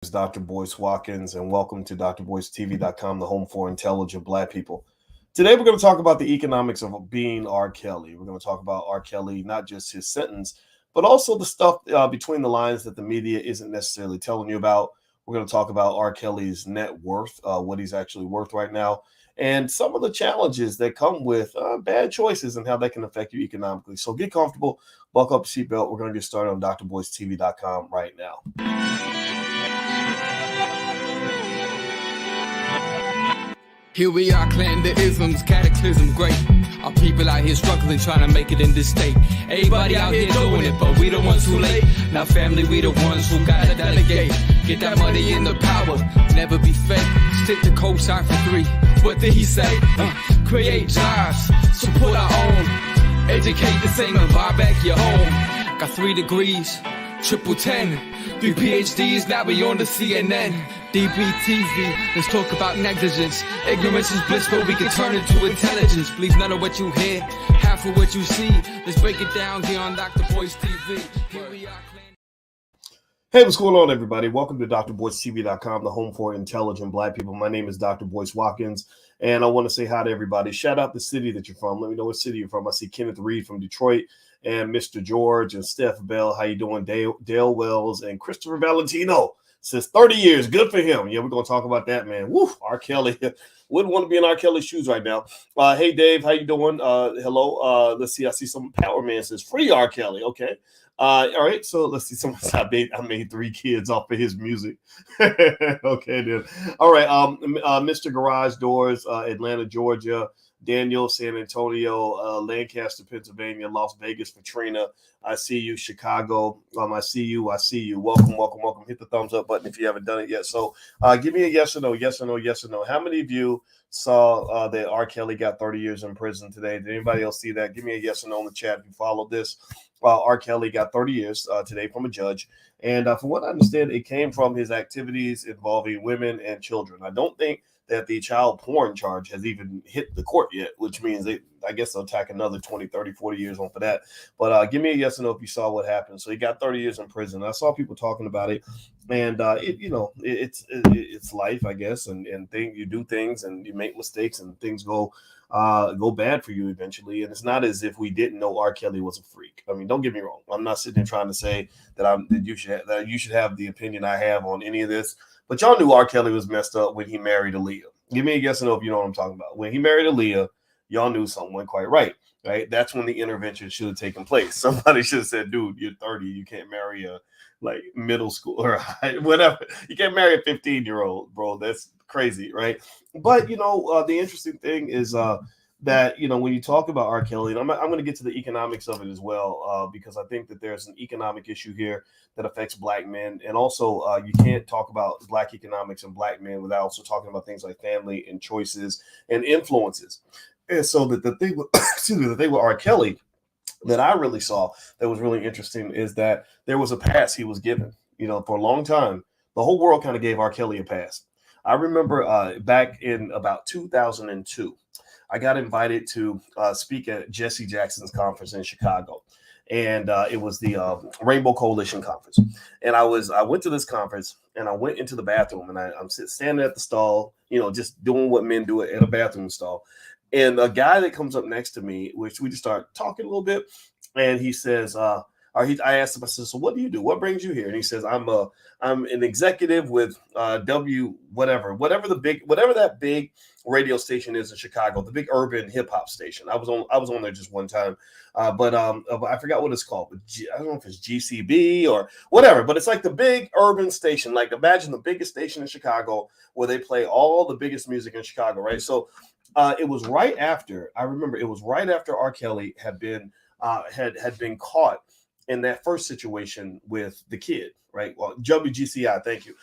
is Dr. Boyce Watkins, and welcome to drboycetv.com, the home for intelligent Black people. Today, we're going to talk about the economics of being R. Kelly. We're going to talk about R. Kelly, not just his sentence, but also the stuff between the lines that the media isn't necessarily telling you about. We're going to talk about R. Kelly's net worth, what he's actually worth right now, and some of the challenges that come with bad choices and how that can affect you economically. So get comfortable, buckle up your seatbelt. We're going to get started on drboycetv.com right now. Here we are, clan the isms, cataclysm, great. Our people out here struggling, trying to make it in this state. Everybody out here doing it, but we the ones too late. Now family, we the ones who gotta delegate. Get that money in the power, never be fake. Stick to co-sign for 3. What did he say? Create jobs, support our own. Educate the same and buy back your home. Got 3 degrees, triple 10. 3 PhDs, now we on the CNN. DBTV, let's talk about negligence. Ignorance is bliss, but we can turn it to intelligence. Believe none of what you hear, half of what you see. Let's break it down here on Dr. Boyce TV. Here we are. Hey, what's going on, everybody? Welcome to drboycetv.com, the home for intelligent Black people. My name is Dr. Boyce Watkins, and I want to say hi to everybody. Shout out the city that you're from. Let me know what city you're from. I see Kenneth Reed from Detroit, and Mr. George and Steph Bell. How you doing? Dale Wells and Christopher Valentino. Says 30 years. Good for him. Yeah, we're going to talk about that, man. Woo, R. Kelly. Wouldn't want to be in R. Kelly's shoes right now. Hey, Dave. How you doing? Hello. Let's see. I see some Power Man says free R. Kelly. Okay. All right. So let's see. I made 3 kids off of his music. Okay, then. All right. Mr. Garage Doors, Atlanta, Georgia. Daniel, San Antonio, Lancaster, Pennsylvania, Las Vegas, Katrina. I see you, Chicago. I see you. Welcome. Hit the thumbs up button if you haven't done it yet. So give me a yes or no. How many of you saw that R. Kelly got 30 years in prison today? Did anybody else see that? Give me a yes or no in the chat if you followed this. R. Kelly got 30 years today from a judge. And from what I understand, it came from his activities involving women and children. I don't think that the child porn charge has even hit the court yet, which means I guess they'll tack another 20, 30, 40 years on for that. But give me a yes or no if you saw what happened. So he got 30 years in prison. I saw people talking about it, and it's life, I guess, and you do things and you make mistakes and things go bad for you eventually. And it's not as if we didn't know R. Kelly was a freak. I mean, don't get me wrong. I'm not sitting there trying to say that you should have the opinion I have on any of this. But y'all knew R. Kelly was messed up when he married Aaliyah. Give me a yes or no if you know what I'm talking about. When he married Aaliyah, y'all knew something wasn't quite right. That's when the intervention should have taken place. Somebody should have said, dude, you're 30. You can't marry a middle school or whatever. You can't marry a 15-year-old, bro. That's crazy, right? But, the interesting thing is that, when you talk about R. Kelly, and I'm going to get to the economics of it as well, because I think that there's an economic issue here that affects Black men. And also, you can't talk about Black economics and Black men without also talking about things like family and choices and influences. And so that the thing with R. Kelly that I really saw that was really interesting is that there was a pass he was given. For a long time, the whole world kind of gave R. Kelly a pass. I remember back in about 2002, I got invited to speak at Jesse Jackson's conference in Chicago. And it was the Rainbow Coalition conference. And I went to this conference and I went into the bathroom and I'm standing at the stall, just doing what men do at a bathroom stall. And a guy that comes up next to me, which we just start talking a little bit, and he says, I asked him, I said, so what do you do? What brings you here? And he says, I'm an executive with whatever that big radio station is in Chicago, the big urban hip hop station. I was on there just one time, but I forgot what it's called. But I don't know if it's GCB or whatever, but it's like the big urban station. Like imagine the biggest station in Chicago where they play all the biggest music in Chicago, right? So it was right after R. Kelly had been caught in that first situation with the kid, right? Well, WGCI, thank you.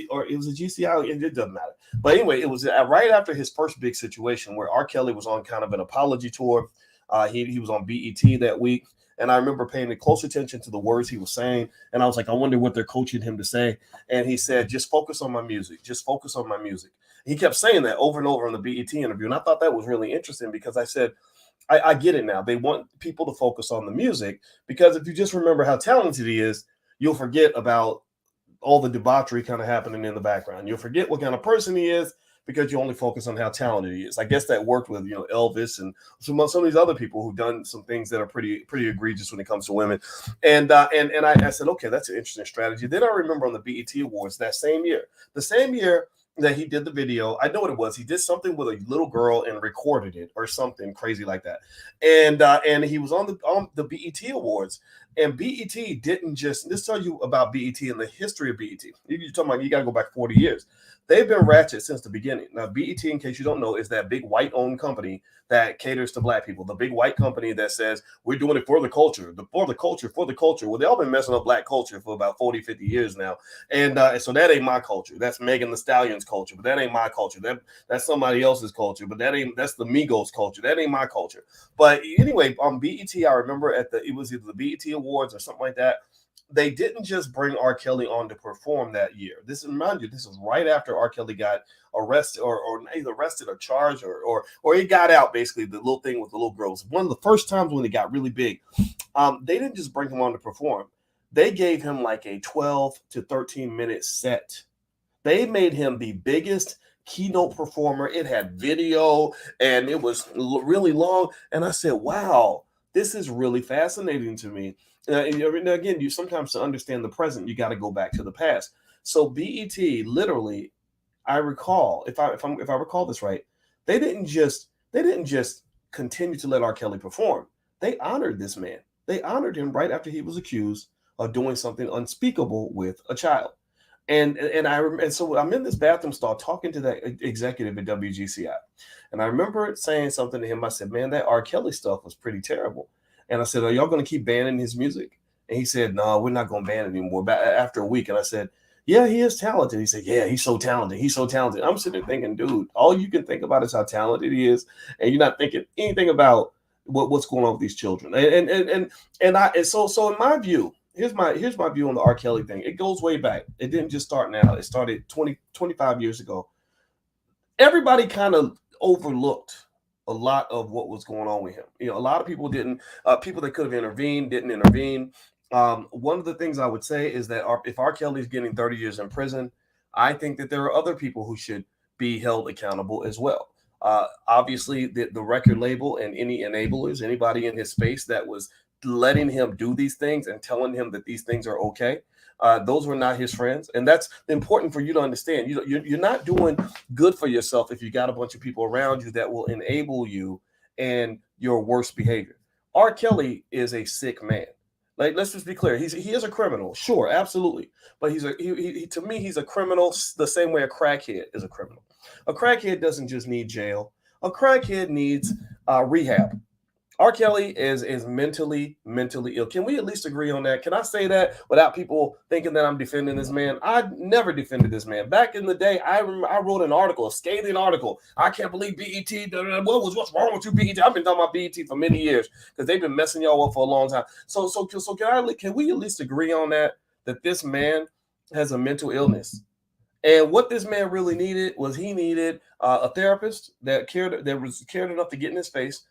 Or it was a GCI, it doesn't matter. But anyway, it was right after his first big situation where R. Kelly was on kind of an apology tour. He was on BET that week. And I remember paying close attention to the words he was saying. And I was like, I wonder what they're coaching him to say. And he said, just focus on my music. Just focus on my music. He kept saying that over and over in the BET interview. And I thought that was really interesting because I said, I get it now. They want people to focus on the music because if you just remember how talented he is, you'll forget about all the debauchery kind of happening in the background. You'll forget what kind of person he is because you only focus on how talented he is. I guess that worked with, Elvis and some of these other people who've done some things that are pretty egregious when it comes to women. And I said, okay, that's an interesting strategy. Then I remember on the BET Awards the same year that he did the video, I know what it was. He did something with a little girl and recorded it or something crazy like that. And he was on the BET Awards. And BET didn't just, this tell you about BET and the history of BET. You're talking about, you got to go back 40 years. They've been ratchet since the beginning. Now, BET, in case you don't know, is that big white-owned company that caters to black people. The big white company that says, we're doing it for the culture, for the culture. Well, they've all been messing up black culture for about 40, 50 years now. And so that ain't my culture. That's Megan Thee Stallion's culture, but that ain't my culture. That's somebody else's culture, but that's the Migos culture. That ain't my culture. But anyway, on BET, I remember it was either the BET Awards or something like that. They didn't just bring R. Kelly on to perform that year. This is right after R. Kelly got arrested or either arrested or charged or he got out, basically, the little thing with the little girls. One of the first times when it got really big. They didn't just bring him on to perform. They gave him like a 12 to 13 minute set. They made him the biggest keynote performer. It had video and it was really long. And I said, wow, this is really fascinating to me. Again, you sometimes, to understand the present, you got to go back to the past. So BET, literally, I recall, if I recall this right, they didn't just continue to let R. Kelly perform. They honored this man. They honored him right after he was accused of doing something unspeakable with a child. And so I'm in this bathroom stall talking to that executive at WGCI, and I remember saying something to him. I said, "Man, that R. Kelly stuff was pretty terrible." And I said, "Are y'all going to keep banning his music?" And he said, "No, we're not going to ban it anymore." But after a week, and I said, "Yeah, he is talented." He said, "Yeah, he's so talented. He's so talented." I'm sitting there thinking, dude, all you can think about is how talented he is, and you're not thinking anything about what's going on with these children. So in my view, here's my view on the R. Kelly thing. It goes way back. It didn't just start now. It started 25 years ago. Everybody kind of overlooked a lot of what was going on with him. A lot of people didn't. People that could have intervened didn't intervene. One of the things I would say is that if R. Kelly's getting 30 years in prison, I think that there are other people who should be held accountable as well. Obviously, the record label and any enablers, anybody in his space that was letting him do these things and telling him that these things are okay. Those were not his friends. And that's important for you to understand. You're not doing good for yourself if you got a bunch of people around you that will enable you and your worst behavior. R. Kelly is a sick man. Like, let's just be clear. He is a criminal. Sure, absolutely. But to me, he's a criminal the same way a crackhead is a criminal. A crackhead doesn't just need jail. A crackhead needs rehab. R. Kelly is mentally ill. Can we at least agree on that? Can I say that without people thinking that I'm defending this man? I never defended this man. Back in the day, I wrote an article, a scathing article. I can't believe BET. What's wrong with you, BET? I've been talking about BET for many years because they've been messing y'all up for a long time. So can we at least agree on that this man has a mental illness? And what this man really needed was he needed a therapist that cared enough to get in his face.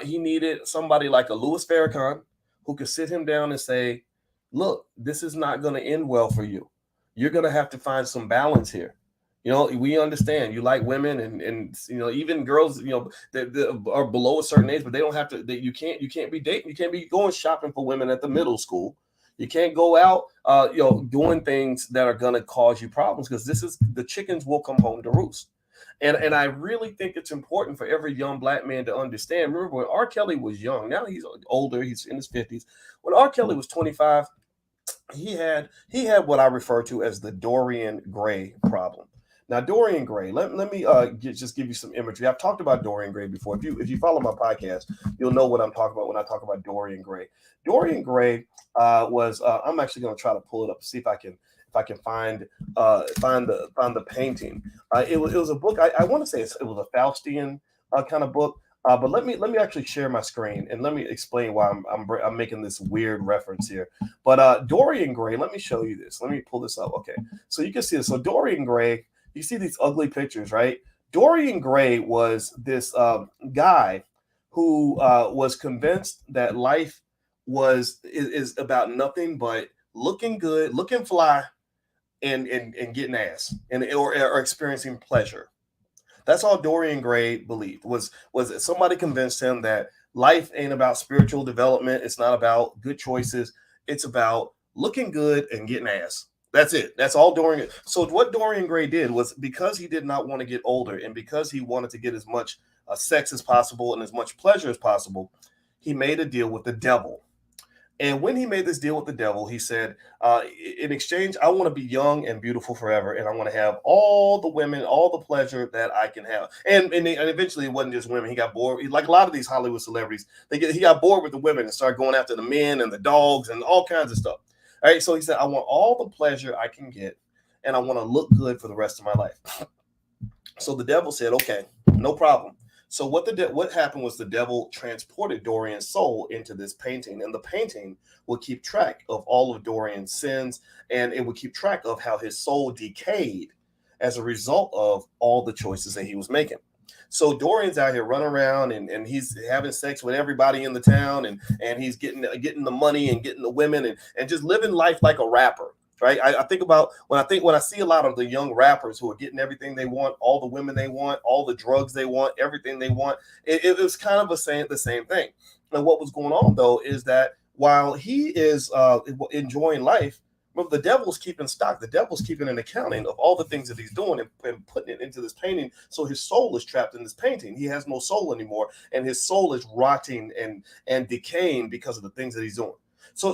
He needed somebody like a Louis Farrakhan who could sit him down and say, look, this is not going to end well for you. You're going to have to find some balance here. We understand you like women and even girls, that are below a certain age, but they don't have to, you can't be dating. You can't be going shopping for women at the middle school. You can't go out, doing things that are going to cause you problems because the chickens will come home to roost. And I really think it's important for every young black man to understand. Remember, when R. Kelly was young, now he's older, he's in his 50s. When R. Kelly was 25, he had what I refer to as the Dorian Gray problem. Now, Dorian Gray, let me just give you some imagery. I've talked about Dorian Gray before. If you follow my podcast, you'll know what I'm talking about when I talk about Dorian Gray. Dorian Gray was I'm actually going to try to pull it up, see if I can find the painting. It was a book. I want to say it was a Faustian kind of book. But let me actually share my screen and let me explain why I'm making this weird reference here. But Dorian Gray, let me show you this. Let me pull this up. Okay, so you can see this. So Dorian Gray, you see these ugly pictures, right? Dorian Gray was this guy who was convinced that life is about nothing but looking good, looking fly, and getting ass and or experiencing pleasure. That's all Dorian Gray believed. Was somebody convinced him that life ain't about spiritual development. It's not about good choices. It's about looking good and getting ass. That's it. That's all Dorian. So what Dorian Gray did was, because he did not want to get older and because he wanted to get as much sex as possible and as much pleasure as possible, he made a deal with the devil. And when he made this deal with the devil, he said, in exchange, I want to be young and beautiful forever. And I want to have all the women, all the pleasure that I can have. And eventually it wasn't just women. He got bored. Like a lot of these Hollywood celebrities, he got bored with the women and started going after the men and the dogs and all kinds of stuff. All right. So he said, I want all the pleasure I can get. And I want to look good for the rest of my life. So the devil said, okay, no problem. So what happened was the devil transported Dorian's soul into this painting, and the painting would keep track of all of Dorian's sins, and it would keep track of how his soul decayed as a result of all the choices that he was making. So Dorian's out here running around and he's having sex with everybody in the town, and he's getting the money and getting the women and just living life like a rapper. Right. I think about when I see a lot of the young rappers who are getting everything they want, all the women they want, all the drugs they want, everything they want. It was kind of the same thing. And what was going on, though, is that while he is enjoying life, remember, the devil's keeping stock. The devil's keeping an accounting of all the things that he's doing and putting it into this painting. So his soul is trapped in this painting. He has no soul anymore. And his soul is rotting and decaying because of the things that he's doing. So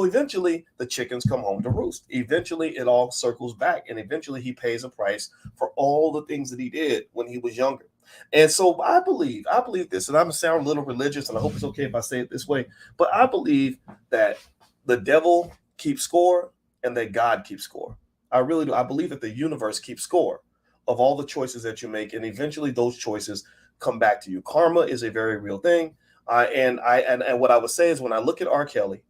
eventually the chickens come home to roost. Eventually it all circles back, and eventually he pays a price for all the things that he did when he was younger. And so I believe this, and I'm gonna sound a little religious, and I hope it's okay if I say it this way, but I believe that the devil keeps score and that God keeps score. I really do. I believe that the universe keeps score of all the choices that you make, and eventually those choices come back to you. Karma is a very real thing. And what I would say is, when I look at R. Kelly,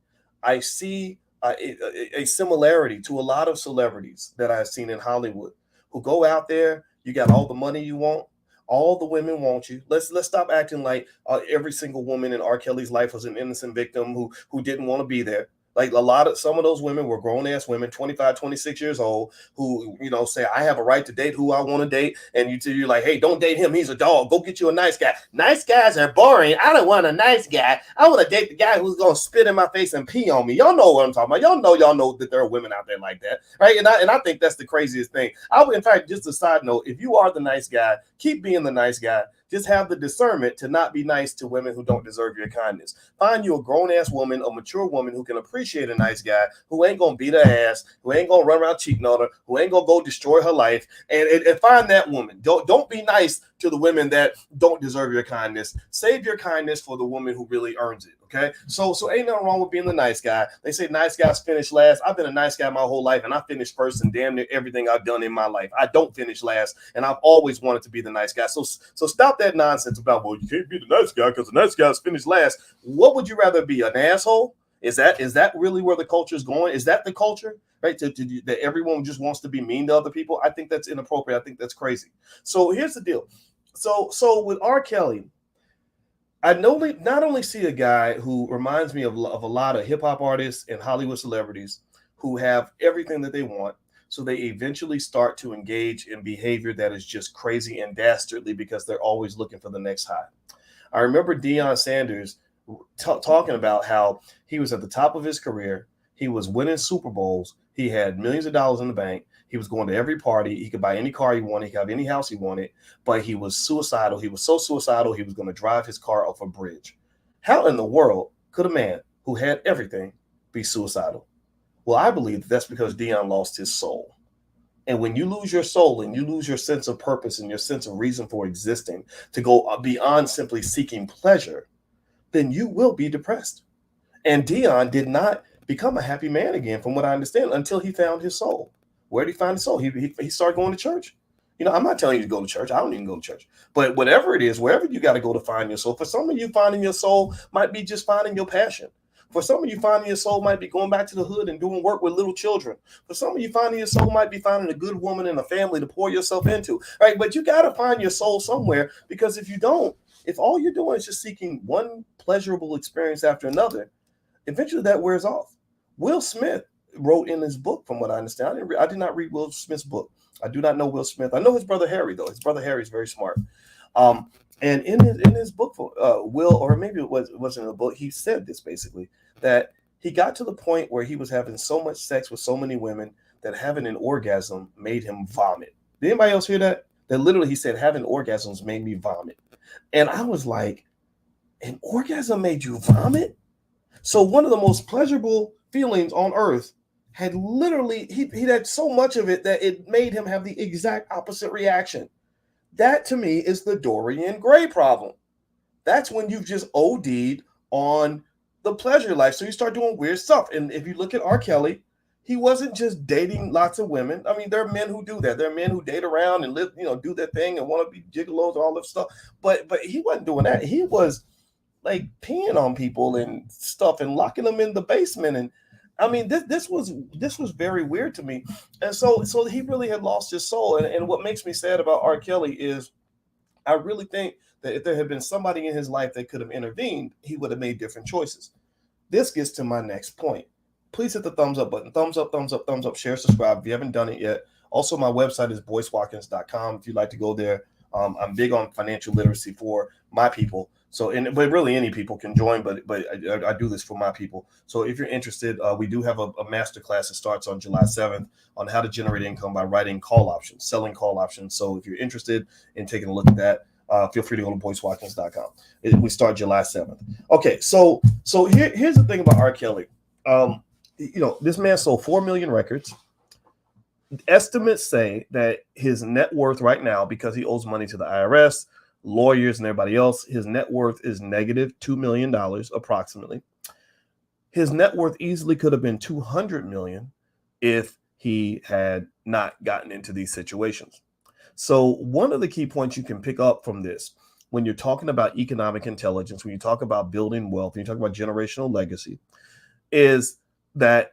I see a similarity to a lot of celebrities that I've seen in Hollywood who go out there. You got all the money you want, all the women want you. Let's stop acting like every single woman in R. Kelly's life was an innocent victim who didn't want to be there. Like some of those women were grown ass women, 25, 26 years old, who, say, I have a right to date who I want to date. And you're like, hey, don't date him. He's a dog. Go get you a nice guy. Nice guys are boring. I don't want a nice guy. I want to date the guy who's going to spit in my face and pee on me. Y'all know what I'm talking about. Y'all know that there are women out there like that. Right. And I think that's the craziest thing. In fact, just a side note, if you are the nice guy, keep being the nice guy. Just have the discernment to not be nice to women who don't deserve your kindness. Find you a grown-ass woman, a mature woman who can appreciate a nice guy, who ain't going to beat her ass, who ain't going to run around cheating on her, who ain't going to go destroy her life, and find that woman. Don't be nice to the women that don't deserve your kindness. Save your kindness for the woman who really earns it. Okay, so ain't nothing wrong with being the nice guy. They say nice guys finish last. I've been a nice guy my whole life, and I finished first in damn near everything I've done in my life. I don't finish last, and I've always wanted to be the nice guy. So stop that nonsense about, well, you can't be the nice guy because the nice guys finish last. What would you rather be, an asshole? Is that really where the culture is going? Is that the culture? Right, that everyone just wants to be mean to other people? I think that's inappropriate. I think that's crazy. So here's the deal. So with R. Kelly, I not only see a guy who reminds me of a lot of hip hop artists and Hollywood celebrities who have everything that they want. So they eventually start to engage in behavior that is just crazy and dastardly because they're always looking for the next high. I remember Deion Sanders talking about how he was at the top of his career. He was winning Super Bowls. He had millions of dollars in the bank. He was going to every party. He could buy any car he wanted. He could have any house he wanted. But he was suicidal. He was so suicidal, he was going to drive his car off a bridge. How in the world could a man who had everything be suicidal? Well, I believe that's because Deion lost his soul. And when you lose your soul and you lose your sense of purpose and your sense of reason for existing to go beyond simply seeking pleasure, then you will be depressed. And Deion did not become a happy man again, from what I understand, until he found his soul. Where did he find his soul? He started going to church. I'm not telling you to go to church. I don't even go to church. But whatever it is, wherever you got to go to find your soul. For some of you, finding your soul might be just finding your passion. For some of you, finding your soul might be going back to the hood and doing work with little children. For some of you, finding your soul might be finding a good woman and a family to pour yourself into. Right? But you got to find your soul somewhere, because if you don't, if all you're doing is just seeking one pleasurable experience after another, eventually that wears off. Will Smith wrote in his book, from what I understand. I did not read Will Smith's book. I do not know Will Smith. I know his brother Harry, though. His brother Harry is very smart. And in his book, Will, or maybe it wasn't a book, he said this basically, that he got to the point where he was having so much sex with so many women that having an orgasm made him vomit. Did anybody else hear that? That literally he said, having orgasms made me vomit. And I was like, an orgasm made you vomit? So one of the most pleasurable feelings on earth had literally, he had so much of it that it made him have the exact opposite reaction. That to me is the Dorian Gray problem. That's when you've just OD'd on the pleasure life. So you start doing weird stuff. And if you look at R. Kelly, he wasn't just dating lots of women. I mean, there are men who do that. There are men who date around and live, do their thing and want to be gigolos, all this stuff. But he wasn't doing that. He was like peeing on people and stuff and locking them in the basement. And I mean, this was very weird to me. And so he really had lost his soul. And what makes me sad about R. Kelly is I really think that if there had been somebody in his life that could have intervened, he would have made different choices. This gets to my next point. Please hit the thumbs up button. Thumbs up, thumbs up, thumbs up. Share, subscribe if you haven't done it yet. Also, my website is boycewatkins.com if you'd like to go there. I'm big on financial literacy for my people. So, but really any people can join, but I do this for my people. So if you're interested, we do have a masterclass that starts on July 7th on how to generate income by writing call options, selling call options. So if you're interested in taking a look at that, feel free to go to boycewatkins.com. We start July 7th. Okay, so here's the thing about R. Kelly. This man sold 4 million records. Estimates say that his net worth right now, because he owes money to the IRS, lawyers, and everybody else, his net worth is negative $2 million approximately. His net worth easily could have been $200 million if he had not gotten into these situations. So one of the key points you can pick up from this, when you're talking about economic intelligence, when you talk about building wealth, when you talk about generational legacy, is that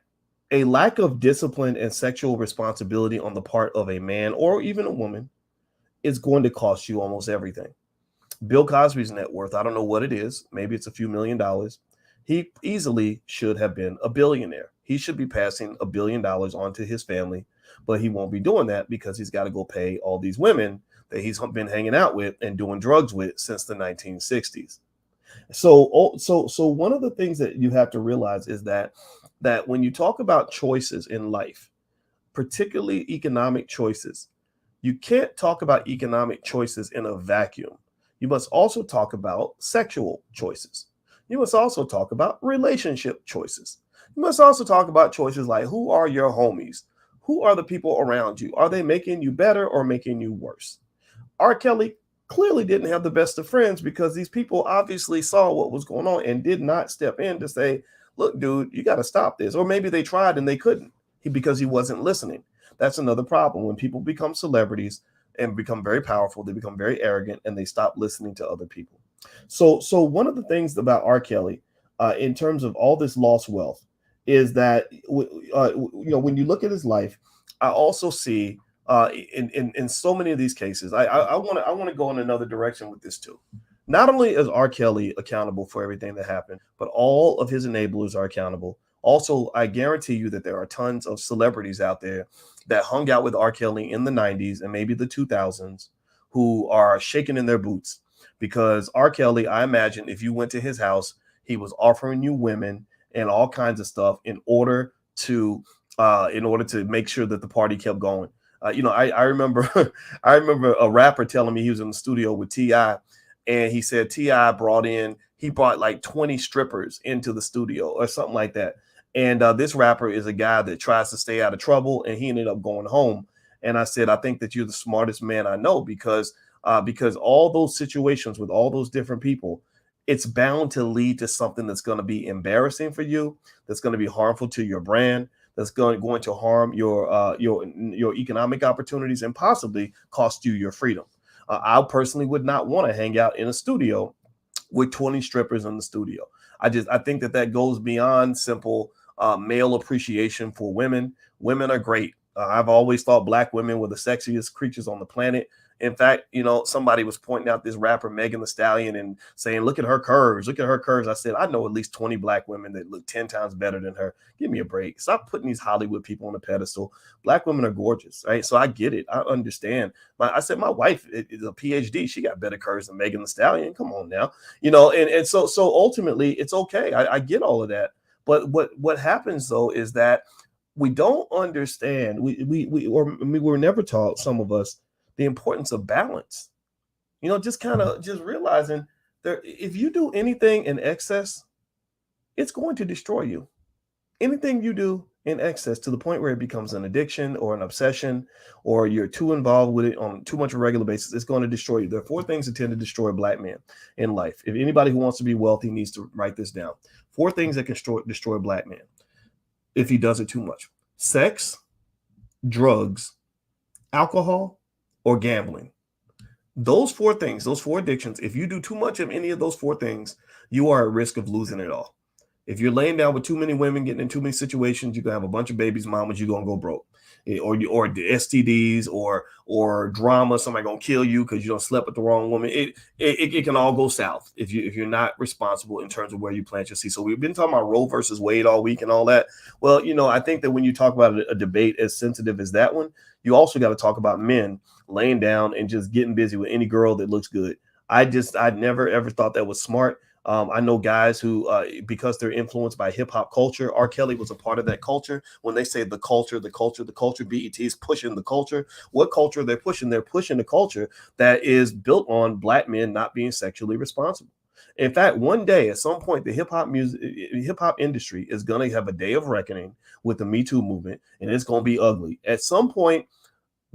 a lack of discipline and sexual responsibility on the part of a man or even a woman is going to cost you almost everything. Bill Cosby's net worth, I don't know what it is. Maybe it's a few $1 million. He easily should have been a billionaire. He should be passing $1 billion on to his family, but he won't be doing that because he's got to go pay all these women that he's been hanging out with and doing drugs with since the 1960s. So one of the things that you have to realize is that when you talk about choices in life, particularly economic choices, you can't talk about economic choices in a vacuum. You must also talk about sexual choices. You must also talk about relationship choices. You must also talk about choices like, who are your homies? Who are the people around you? Are they making you better or making you worse? R. Kelly clearly didn't have the best of friends because these people obviously saw what was going on and did not step in to say, look, dude, you got to stop this. Or maybe they tried and they couldn't because he wasn't listening. That's another problem. When people become celebrities and become very powerful, they become very arrogant and they stop listening to other people. So one of the things about R. Kelly, in terms of all this lost wealth, is that when you look at his life, I also see in so many of these cases, I want to go in another direction with this too. Not only is R. Kelly accountable for everything that happened, but all of his enablers are accountable. Also, I guarantee you that there are tons of celebrities out there that hung out with R. Kelly in the 90s and maybe the 2000s who are shaking in their boots because R. Kelly, I imagine if you went to his house, he was offering you women and all kinds of stuff in order to make sure that the party kept going. I remember a rapper telling me he was in the studio with T.I. and he said T.I. he brought like 20 strippers into the studio or something like that. And this rapper is a guy that tries to stay out of trouble, and he ended up going home. And I said, I think that you're the smartest man I know because all those situations with all those different people, it's bound to lead to something that's going to be embarrassing for you, that's going to be harmful to your brand, that's going to harm your economic opportunities and possibly cost you your freedom. I personally would not want to hang out in a studio with 20 strippers in the studio. I think that goes beyond simple male appreciation for women. Women are great. I've always thought black women were the sexiest creatures on the planet. In fact, somebody was pointing out this rapper Megan Thee Stallion and saying, look at her curves. Look at her curves. I said, I know at least 20 black women that look 10 times better than her. Give me a break. Stop putting these Hollywood people on a pedestal. Black women are gorgeous, right? So I get it. I understand. I said, my wife is a PhD. She got better curves than Megan Thee Stallion. Come on now. And so ultimately it's okay. I get all of that. But what happens though is that we don't understand. We were never taught, some of us, the importance of balance. Just realizing that if you do anything in excess, it's going to destroy you. Anything you do in excess to the point where it becomes an addiction or an obsession, or you're too involved with it on too much of a regular basis, it's going to destroy you. There are 4 things that tend to destroy a black man in life. If anybody who wants to be wealthy needs to write this down. 4 things that can destroy a black man if he does it too much: sex, drugs, alcohol, or gambling. Those 4 things, those 4 addictions, if you do too much of any of those 4 things, you are at risk of losing it all. If you're laying down with too many women, getting in too many situations, you're going to have a bunch of babies, mamas, you're going to go broke. Or the STDs or drama, somebody going to kill you because you don't slept with the wrong woman. It can all go south if you're not responsible in terms of where you plant your seed. So we've been talking about Roe versus Wade all week and all that. Well, I think that when you talk about a debate as sensitive as that one, you also got to talk about men laying down and just getting busy with any girl that looks good. I never ever thought that was smart. I know guys who, because they're influenced by hip hop culture, R. Kelly was a part of that culture. When they say the culture, BET is pushing the culture. What culture they're pushing? They're pushing a culture that is built on black men not being sexually responsible. In fact, one day, at some point, the hip hop industry is going to have a day of reckoning with the Me Too movement, and it's going to be ugly. At some point,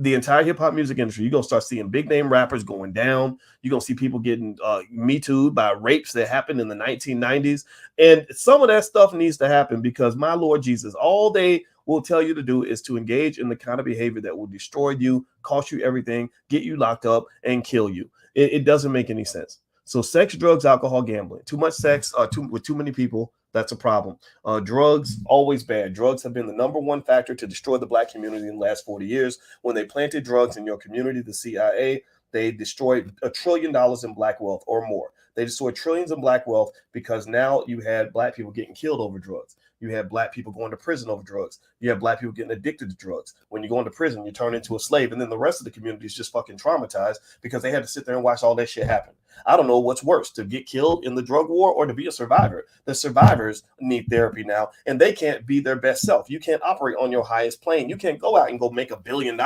the entire hip hop music industry, you're going to start seeing big name rappers going down. You're going to see people getting Me Too'd by rapes that happened in the 1990s. And some of that stuff needs to happen because, my Lord Jesus, all they will tell you to do is to engage in the kind of behavior that will destroy you, cost you everything, get you locked up, and kill you. It doesn't make any sense. So sex, drugs, alcohol, gambling. Too much sex with too many people, that's a problem. Drugs, always bad. Drugs have been the number 1 factor to destroy the black community in the last 40 years. When they planted drugs in your community, the CIA, they destroyed $1 trillion in black wealth or more. They destroyed trillions in black wealth because now you had black people getting killed over drugs. You have black people going to prison over drugs. You have black people getting addicted to drugs. When you go into prison, you turn into a slave. And then the rest of the community is just fucking traumatized because they had to sit there and watch all that shit happen. I don't know what's worse, to get killed in the drug war or to be a survivor. The survivors need therapy now, and they can't be their best self. You can't operate on your highest plane. You can't go out and go make $1 billion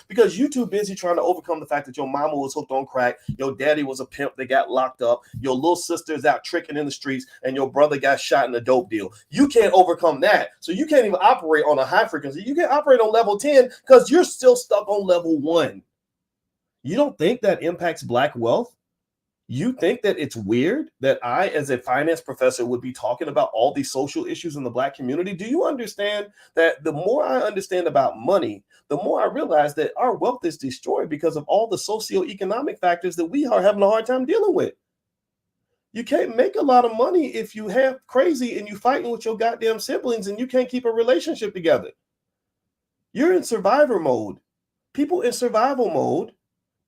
because you're too busy trying to overcome the fact that your mama was hooked on crack, your daddy was a pimp that got locked up, your little sister's out tricking in the streets, and your brother got shot in a dope deal. You can't overcome that. So you can't even operate on a high frequency. You can't operate on level 10 because you're still stuck on level 1. You don't think that impacts black wealth? You think that it's weird that I, as a finance professor, would be talking about all these social issues in the black community? Do you understand that the more I understand about money, the more I realize that our wealth is destroyed because of all the socioeconomic factors that we are having a hard time dealing with? You can't make a lot of money if you have crazy and you fighting with your goddamn siblings and you can't keep a relationship together. You're in survivor mode. People in survival mode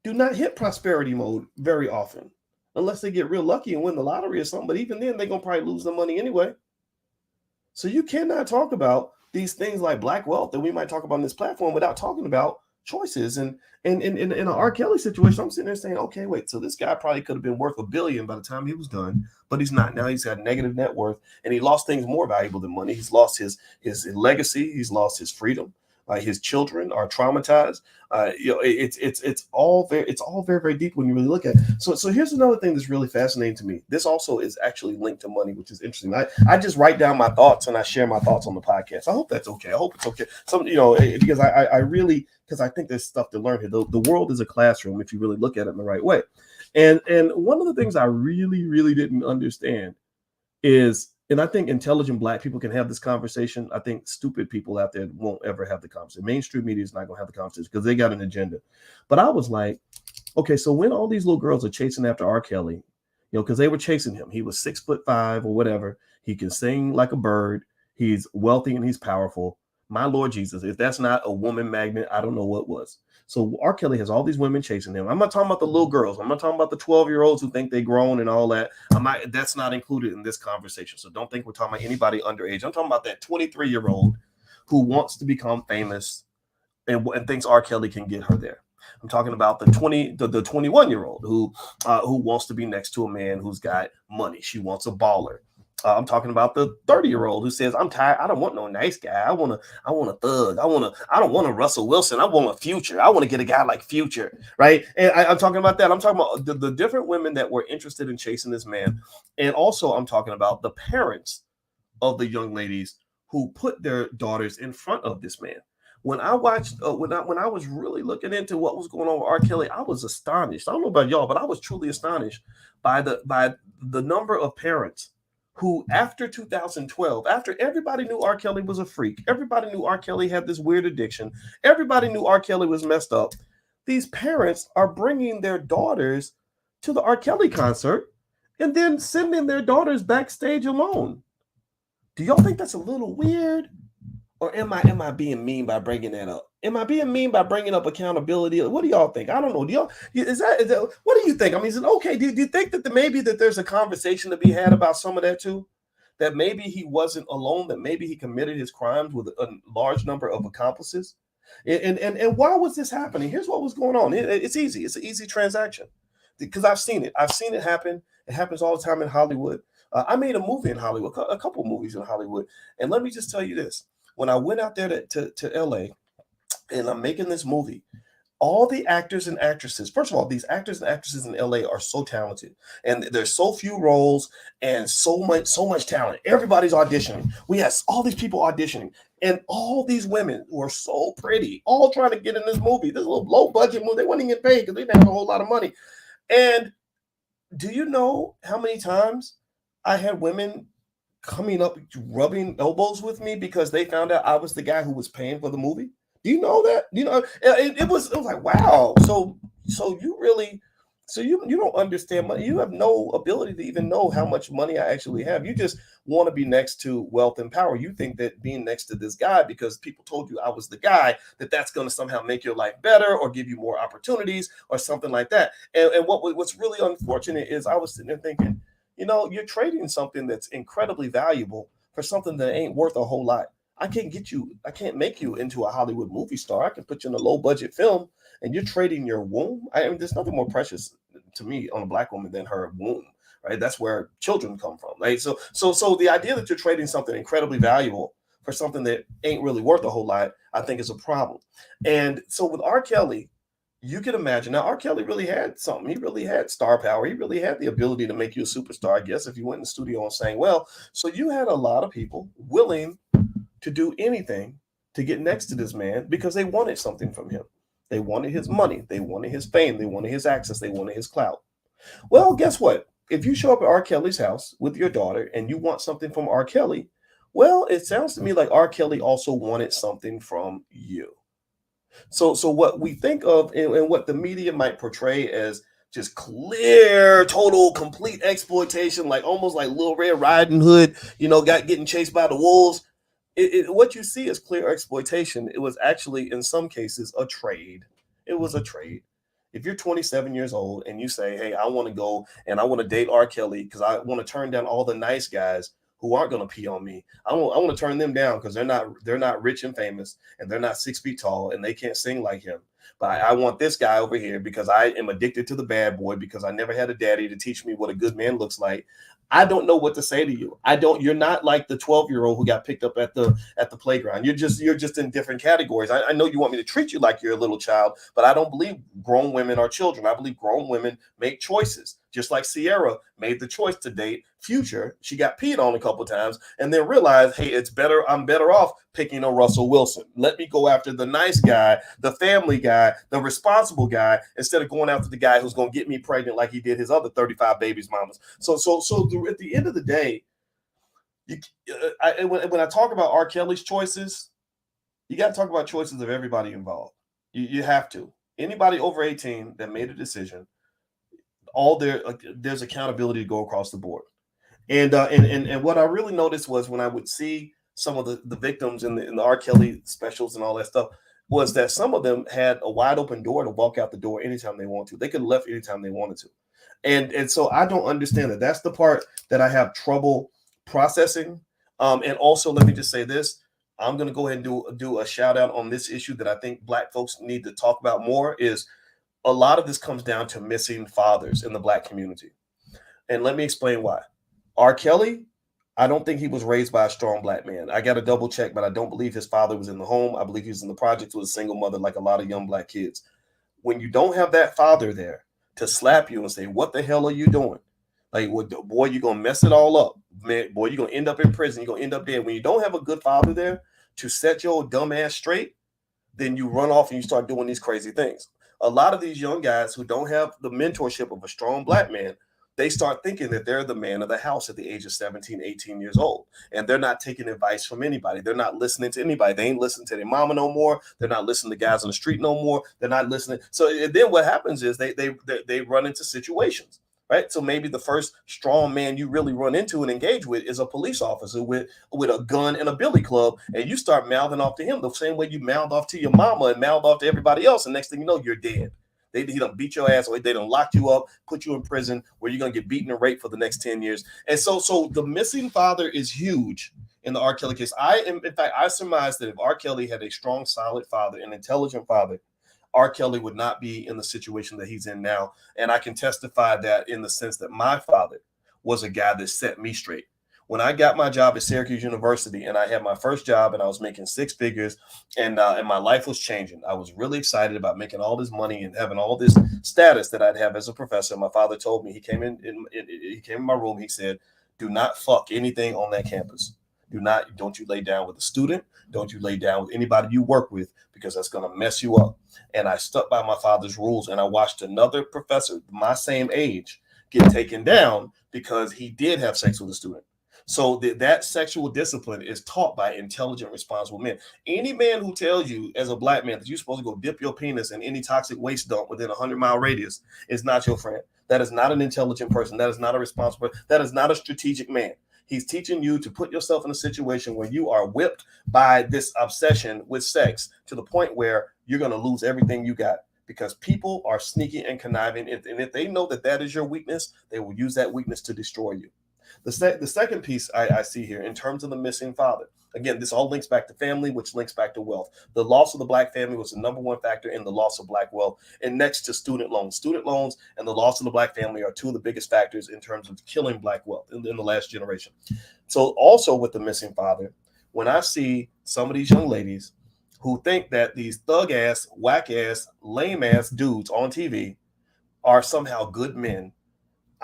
do not hit prosperity mode very often, unless they get real lucky and win the lottery or something. But even then, they're going to probably lose the money anyway. So you cannot talk about these things like black wealth that we might talk about on this platform without talking about choices. And in an R. Kelly situation, I'm sitting there saying, okay, wait, so this guy probably could have been worth $1 billion by the time he was done, but he's not. Now he's got negative net worth, and he lost things more valuable than money. He's lost his legacy. He's lost his freedom. His children are traumatized. It's all very, very deep when you really look at it. So here's another thing that's really fascinating to me. This also is actually linked to money, which is interesting. I just write down my thoughts and I share my thoughts on the podcast. I hope that's okay. I hope it's okay. Because I really, because I think there's stuff to learn here. The world is a classroom if you really look at it in the right way. And one of the things I really, really didn't understand is, and I think intelligent black people can have this conversation. I think stupid people out there won't ever have the conversation. Mainstream media is not going to have the conversation because they got an agenda. But I was like, okay, so when all these little girls are chasing after R. Kelly, because they were chasing him. He was 6'5" or whatever. He can sing like a bird. He's wealthy and he's powerful. My Lord Jesus, if that's not a woman magnet, I don't know what was. So R. Kelly has all these women chasing him. I'm not talking about the little girls. I'm not talking about the 12-year-olds who think they grown and all that. That's not included in this conversation. So don't think we're talking about anybody underage. I'm talking about that 23-year-old who wants to become famous and thinks R. Kelly can get her there. I'm talking about the 21-year-old who wants to be next to a man who's got money. She wants a baller. I'm talking about the 30-year-old who says, "I'm tired. I don't want no nice guy. I want a thug. I don't want a Russell Wilson. I want a Future. I want to get a guy like Future." Right? And I'm talking about that. I'm talking about the different women that were interested in chasing this man. And also I'm talking about the parents of the young ladies who put their daughters in front of this man. When I watched, when I was really looking into what was going on with R. Kelly, I was astonished. I don't know about y'all, but I was truly astonished by the number of parents who, after 2012, after everybody knew R. Kelly was a freak, everybody knew R. Kelly had this weird addiction, everybody knew R. Kelly was messed up. These parents are bringing their daughters to the R. Kelly concert and then sending their daughters backstage alone. Do y'all think that's a little weird? Or am I being mean by bringing that up? Am I being mean by bringing up accountability? What do y'all think? I don't know. Do y'all is that what do you think? I mean, is it okay? Do you think that maybe that there's a conversation to be had about some of that too? That maybe he wasn't alone. That maybe he committed his crimes with a large number of accomplices. And why was this happening? Here's what was going on. It's easy. It's an easy transaction because I've seen it. I've seen it happen. It happens all the time in Hollywood. I made a movie in Hollywood, a couple movies in Hollywood, and let me just tell you this. When I went out there to LA and I'm making this movie, all the actors and actresses, first of all, these actors and actresses in LA are so talented and there's so few roles and so much talent. Everybody's auditioning. We had all these people auditioning and all these women were so pretty, all trying to get in this movie, this little low budget movie. They weren't even getting paid because they didn't have a whole lot of money. And do you know how many times I had women coming up, rubbing elbows with me because they found out I was the guy who was paying for the movie? Do you know that? You know, it was like, wow. So you don't understand money. You have no ability to even know how much money I actually have. You just want to be next to wealth and power. You think that being next to this guy because people told you I was the guy, that's going to somehow make your life better or give you more opportunities or something like that. And what's really unfortunate is I was sitting there thinking, you know, you're trading something that's incredibly valuable for something that ain't worth a whole lot. I can't make you into a Hollywood movie star. I can put you in a low budget film and you're trading your womb. I mean, there's nothing more precious to me on a Black woman than her womb, right? That's where children come from, right? So the idea that you're trading something incredibly valuable for something that ain't really worth a whole lot, I think is a problem. And so with R. Kelly, you can imagine now R. Kelly really had something. He really had star power. He really had the ability to make you a superstar, I guess, if you went in the studio and sang well. So you had a lot of people willing to do anything to get next to this man because they wanted something from him. They wanted his money. They wanted his fame. They wanted his access. They wanted his clout. Well, guess what? If you show up at R. Kelly's house with your daughter and you want something from R. Kelly, well, it sounds to me like R. Kelly also wanted something from you. So what we think of and what the media might portray as just clear, total, complete exploitation, like almost like Little Red Riding Hood, getting chased by the wolves. What you see is clear exploitation. It was actually, in some cases, a trade. It was a trade. If you're 27 years old and you say, hey, I want to go and I want to date R. Kelly because I want to turn down all the nice guys who aren't going to pee on me. I want to turn them down because they're not rich and famous and they're not 6 feet tall and they can't sing like him. But I want this guy over here because I am addicted to the bad boy because I never had a daddy to teach me what a good man looks like. I don't know what to say to you. You're not like the 12-year-old who got picked up at the playground. You're just in different categories. I know you want me to treat you like you're a little child, but I don't believe grown women are children. I believe grown women make choices. Just like Sierra made the choice to date Future. She got peed on a couple times and then realized, hey, I'm better off picking a Russell Wilson. Let me go after the nice guy, the family guy, the responsible guy, instead of going after the guy who's going to get me pregnant like he did his other 35 babies mamas. So at the end of the day, when I talk about R. Kelly's choices, you got to talk about choices of everybody involved. You have to. Anybody over 18 that made a decision, there's accountability to go across the board. And what I really noticed was when I would see some of the victims in the R. Kelly specials and all that stuff was that some of them had a wide open door to walk out the door anytime they want to. They could have left anytime they wanted to. And so I don't understand that. That's the part that I have trouble processing. And also, let me just say this. I'm going to go ahead and do a shout out on this issue that I think Black folks need to talk about more. Is a lot of this comes down to missing fathers in the Black community. And let me explain why. R. Kelly, I don't think he was raised by a strong Black man. I got to double check, but I don't believe his father was in the home. I believe he was in the projects with a single mother, like a lot of young Black kids. When you don't have that father there to slap you and say, what the hell are you doing? Like, boy, you're going to mess it all up. Man, boy, you're going to end up in prison. You're going to end up dead. When you don't have a good father there to set your dumb ass straight, then you run off and you start doing these crazy things. A lot of these young guys who don't have the mentorship of a strong Black man, they start thinking that they're the man of the house at the age of 17, 18 years old. And they're not taking advice from anybody. They're not listening to anybody. They ain't listening to their mama no more. They're not listening to guys on the street no more. They're not listening. So then what happens is they run into situations, right? So maybe the first strong man you really run into and engage with is a police officer with a gun and a billy club. And you start mouthing off to him the same way you mouth off to your mama and mouth off to everybody else. And next thing you know, you're dead. He done beat your ass away. They done locked you up, put you in prison where you're going to get beaten and raped for the next 10 years. And so the missing father is huge in the R. Kelly case. In fact, I surmise that if R. Kelly had a strong, solid father, an intelligent father, R. Kelly would not be in the situation that he's in now. And I can testify that in the sense that my father was a guy that set me straight. When I got my job at Syracuse University and I had my first job and I was making six figures and my life was changing, I was really excited about making all this money and having all this status that I'd have as a professor. My father told me, he came in my room. He said, do not fuck anything on that campus. Don't you lay down with a student. Don't you lay down with anybody you work with, because that's going to mess you up. And I stuck by my father's rules, and I watched another professor my same age get taken down because he did have sex with a student. So that sexual discipline is taught by intelligent, responsible men. Any man who tells you as a Black man that you're supposed to go dip your penis in any toxic waste dump within a 100-mile radius is not your friend. That is not an intelligent person. That is not a responsible. That is not a strategic man. He's teaching you to put yourself in a situation where you are whipped by this obsession with sex to the point where you're going to lose everything you got, because people are sneaky and conniving. And if they know that is your weakness, they will use that weakness to destroy you. The second piece I see here in terms of the missing father, again, this all links back to family, which links back to wealth. The loss of the Black family was the number one factor in the loss of Black wealth. And next to student loans and the loss of the Black family are two of the biggest factors in terms of killing Black wealth in the last generation. So also with the missing father, when I see some of these young ladies who think that these thug ass, whack ass, lame ass dudes on TV are somehow good men,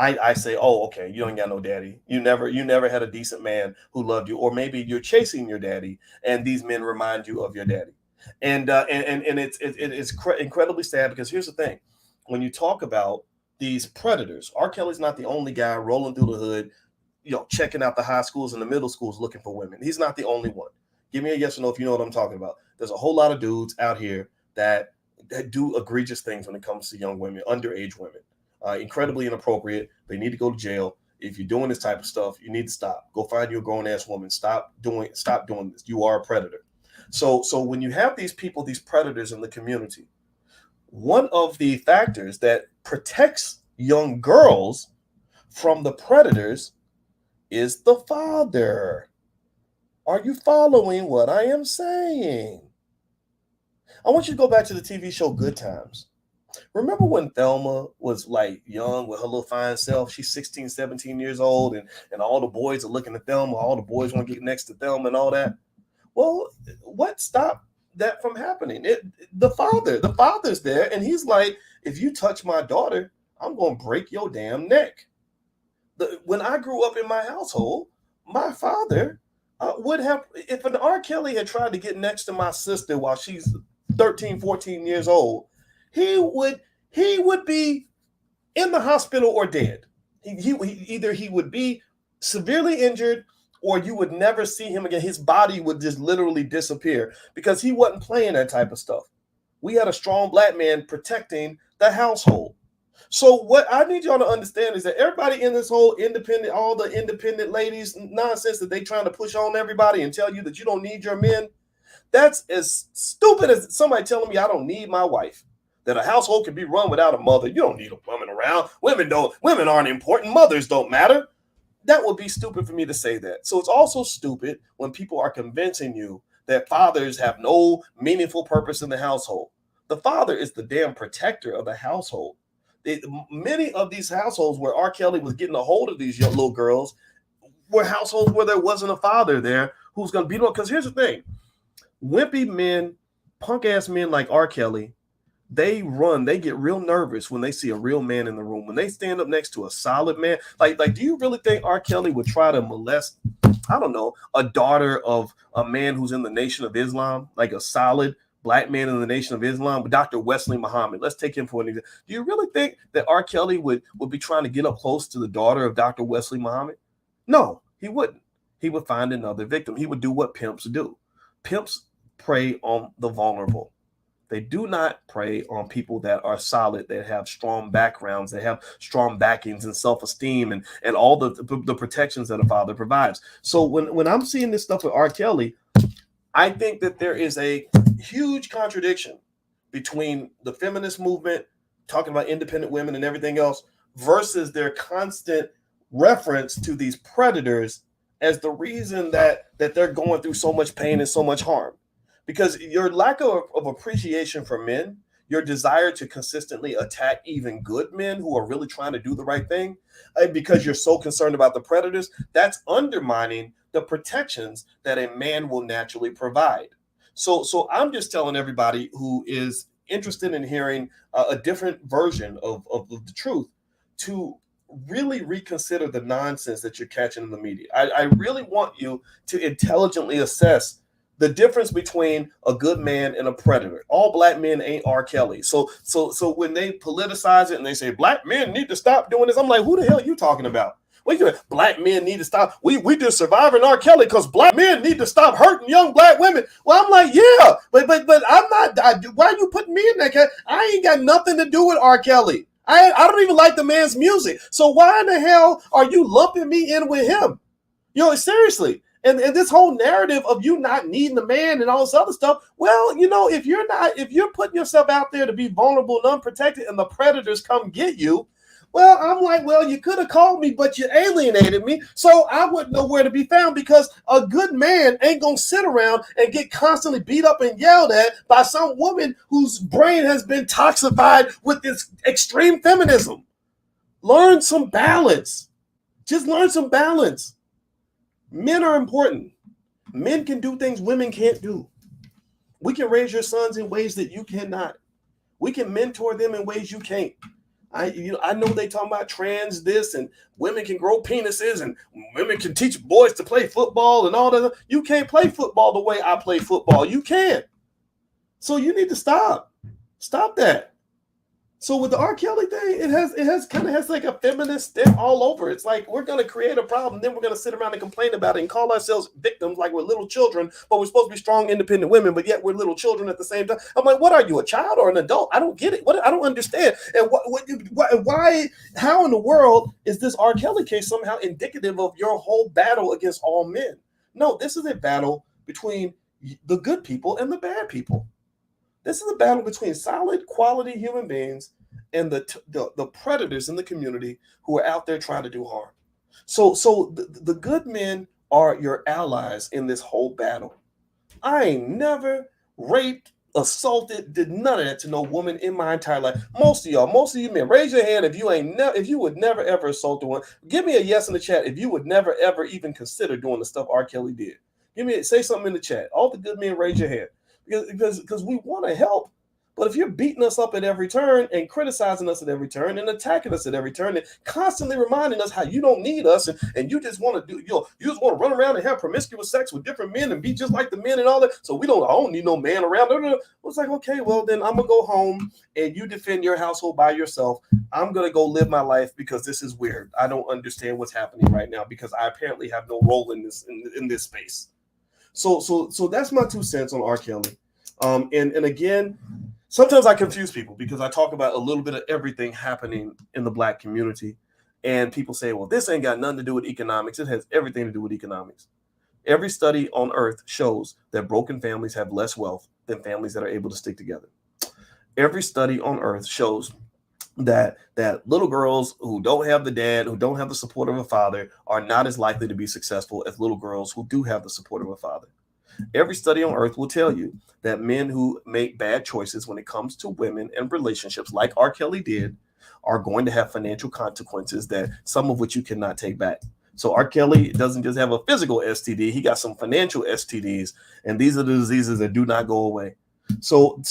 I say, oh, okay, you ain't got no daddy. You never had a decent man who loved you, or maybe you're chasing your daddy, and these men remind you of your daddy, and it's incredibly sad, because here's the thing: when you talk about these predators, R. Kelly's not the only guy rolling through the hood, checking out the high schools and the middle schools looking for women. He's not the only one. Give me a yes or no if you know what I'm talking about. There's a whole lot of dudes out here that do egregious things when it comes to young women, underage women. Incredibly inappropriate. They need to go to jail. If you're doing this type of stuff, you need to stop. Go find you a grown-ass woman. Stop doing this. You are a predator. So when you have these people, these predators in the community, one of the factors that protects young girls from the predators is the father. Are you following what I am saying? I want you to go back to the TV show Good Times. Remember when Thelma was like young with her little fine self? She's 16, 17 years old, and all the boys are looking at Thelma. All the boys want to get next to Thelma and all that. Well, what stopped that from happening? The father's there, and he's like, if you touch my daughter, I'm going to break your damn neck. When I grew up in my household, my father would have, if an R. Kelly had tried to get next to my sister while she's 13, 14 years old, he would be in the hospital or dead. He would be severely injured, or you would never see him again. His body would just literally disappear, because he wasn't playing that type of stuff. We had a strong Black man protecting the household. So what I need y'all to understand is that everybody in this whole independent, all the independent ladies nonsense that they trying to push on everybody and tell you that you don't need your men, that's as stupid as somebody telling me I don't need my wife. That a household can be run without a mother. You don't need a woman around. Women aren't important. Mothers don't matter. That would be stupid for me to say that. So it's also stupid when people are convincing you that fathers have no meaningful purpose in the household. The father is the damn protector of the household. Many of these households where R. Kelly was getting a hold of these young little girls were households where there wasn't a father there who's going to beat them up. Because here's the thing. Wimpy men, punk ass men like R. Kelly, they get real nervous when they see a real man in the room. When they stand up next to a solid man, like, do you really think R. Kelly would try to molest, I don't know, a daughter of a man who's in the Nation of Islam, like a solid black man in the Nation of Islam, Dr. Wesley Muhammad? Let's take him for an example. Do you really think that R. Kelly would be trying to get up close to the daughter of Dr. Wesley Muhammad? No, he wouldn't. He would find another victim. He would do what pimps do. Pimps prey on the vulnerable. They do not prey on people that are solid, that have strong backgrounds, that have strong backings and self-esteem and all the protections that a father provides. So when I'm seeing this stuff with R. Kelly, I think that there is a huge contradiction between the feminist movement, talking about independent women and everything else, versus their constant reference to these predators as the reason that they're going through so much pain and so much harm. Because your lack of appreciation for men, your desire to consistently attack even good men who are really trying to do the right thing, because you're so concerned about the predators, that's undermining the protections that a man will naturally provide. So I'm just telling everybody who is interested in hearing a different version of the truth to really reconsider the nonsense that you're catching in the media. I really want you to intelligently assess the difference between a good man and a predator. All black men ain't R. Kelly. So when they politicize it and they say black men need to stop doing this, I'm like, who the hell are you talking about? What are you doing? Black men need to stop. We just surviving R. Kelly because black men need to stop hurting young black women. Well, I'm like, yeah, but I'm not. Why are you putting me in that category? I ain't got nothing to do with R. Kelly. I don't even like the man's music. So why in the hell are you lumping me in with him? You know, seriously. And this whole narrative of you not needing a man and all this other stuff, well, you know, if you're putting yourself out there to be vulnerable and unprotected and the predators come get you, well, I'm like, well, you could have called me, but you alienated me, so I wouldn't know where to be found, because a good man ain't going to sit around and get constantly beat up and yelled at by some woman whose brain has been toxified with this extreme feminism. Learn some balance. Just learn some balance. Men are important. Men can do things women can't do. We can raise your sons in ways that you cannot. We can mentor them in ways you can't. I know they talking about trans this and women can grow penises and women can teach boys to play football and all that. You can't play football the way I play football. You can't. So you need to stop. Stop that. So with the R. Kelly thing, it has like a feminist stamp all over. It's like we're gonna create a problem, then we're gonna sit around and complain about it and call ourselves victims like we're little children, but we're supposed to be strong, independent women, but yet we're little children at the same time. I'm like, what are you, a child or an adult? I don't get it. I don't understand. And why? How in the world is this R. Kelly case somehow indicative of your whole battle against all men? No, this is a battle between the good people and the bad people. This is a battle between solid, quality human beings and the predators in the community who are out there trying to do harm. So the good men are your allies in this whole battle. I ain't never raped, assaulted, did none of that to no woman in my entire life. Most of you men, raise your hand if you would never ever assault a woman. Give me a yes in the chat if you would never ever even consider doing the stuff R. Kelly did. Say something in the chat. All the good men, raise your hand. Because we want to help, but if you're beating us up at every turn and criticizing us at every turn and attacking us at every turn and constantly reminding us how you don't need us and you just want to do, you just want to run around and have promiscuous sex with different men and be just like the men and all that, so I don't need no man around. It's like, okay, well then I'm gonna go home and you defend your household by yourself. I'm gonna go live my life because this is weird. I don't understand what's happening right now because I apparently have no role in this space. So that's my 2 cents on R. Kelly. And again, sometimes I confuse people because I talk about a little bit of everything happening in the Black community. And people say, well, this ain't got nothing to do with economics. It has everything to do with economics. Every study on earth shows that broken families have less wealth than families that are able to stick together. Every study on earth shows that little girls who don't have the dad, who don't have the support of a father, are not as likely to be successful as little girls who do have the support of a father. Every study on earth will tell you that men who make bad choices when it comes to women and relationships, like R. Kelly did, are going to have financial consequences, that some of which you cannot take back. So R. Kelly doesn't just have a physical STD, he got some financial STDs, and these are the diseases that do not go away. So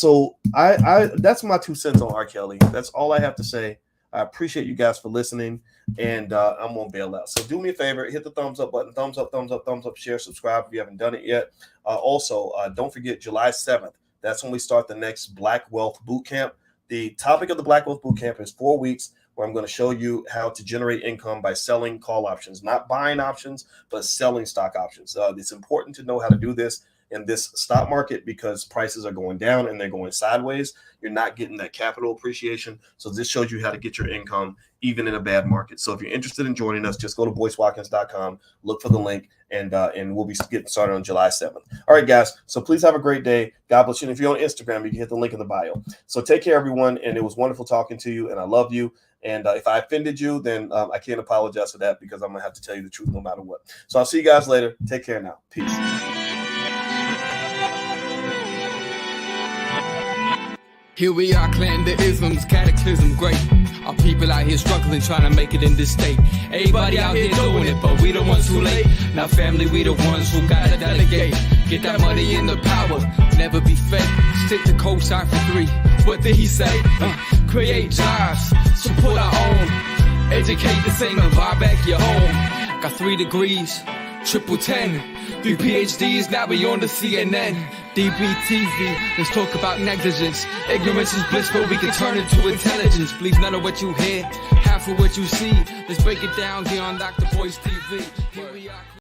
I that's my 2 cents on R. Kelly. That's all I have to say. I appreciate you guys for listening, and I'm gonna bail out. So do me a favor, hit the thumbs up button, thumbs up, share, subscribe if you haven't done it yet. Also, don't forget July 7th. That's when we start the next Black Wealth Bootcamp. The topic of the Black Wealth Bootcamp is 4 weeks where I'm going to show you how to generate income by selling call options, not buying options, but selling stock options. It's important to know how to do this in this stock market because prices are going down and they're going sideways. You're not getting that capital appreciation. So this shows you how to get your income even in a bad market. So if you're interested in joining us, just go to boycewatkins.com, look for the link, and we'll be getting started on July 7th. All right, guys. So please have a great day. God bless you. And if you're on Instagram, you can hit the link in the bio. So take care, everyone. And it was wonderful talking to you. And I love you. And if I offended you, then I can't apologize for that because I'm going to have to tell you the truth no matter what. So I'll see you guys later. Take care now. Peace. Here we are, clan the isms, cataclysm, great. Our people out here struggling, trying to make it in this state. Everybody out here doing it, but we the ones who late. Now family, we the ones who gotta delegate. Get that money in the power, never be fake. Stick to co-sign for 3. What did he say? Create jobs, support our own. Educate the same and buy back your home. Got 3 degrees, triple 10. 3 PhDs, now we on the CNN. DBTV, let's talk about negligence. Ignorance is bliss, but we can turn it to intelligence. Believe none of what you hear, half of what you see. Let's break it down here on Dr. Boyce TV. Here we are.